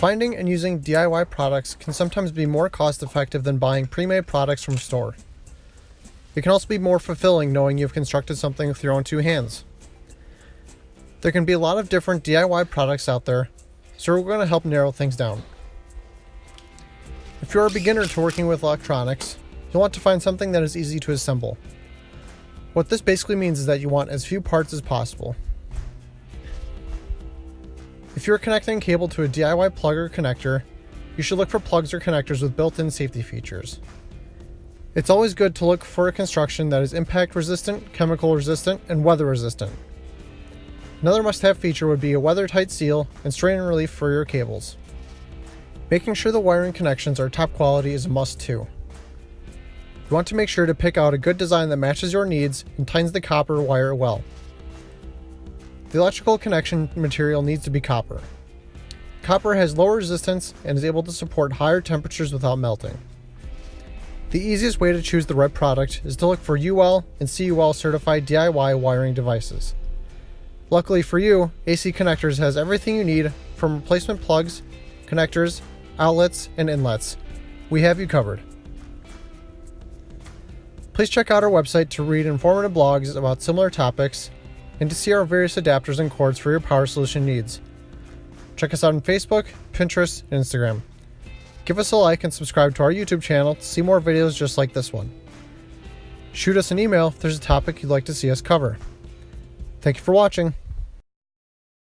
Finding and using DIY products can sometimes be more cost-effective than buying pre-made products from a store. It can also be more fulfilling knowing you've constructed something with your own two hands. There can be a lot of different DIY products out there, so we're going to help narrow things down. If you're a beginner to working with electronics, you'll want to find something that is easy to assemble. What this basically means is that you want as few parts as possible. If you're connecting a cable to a DIY plug or connector, you should look for plugs or connectors with built-in safety features. It's always good to look for a construction that is impact resistant, chemical resistant, and weather resistant. Another must-have feature would be a weather-tight seal and strain relief for your cables. Making sure the wiring connections are top quality is a must too. You want to make sure to pick out a good design that matches your needs and tightens the copper wire well. The electrical connection material needs to be copper. Copper has lower resistance and is able to support higher temperatures without melting. The easiest way to choose the right product is to look for UL and CUL certified DIY wiring devices. Luckily for you, AC Connectors has everything you need from replacement plugs, connectors, outlets, and inlets. We have you covered. Please check out our website to read informative blogs about similar topics and to see our various adapters and cords for your power solution needs. Check us out on Facebook, Pinterest, and Instagram. Give us a like and subscribe to our YouTube channel to see more videos just like this one. Shoot us an email if there's a topic you'd like to see us cover. Thank you for watching.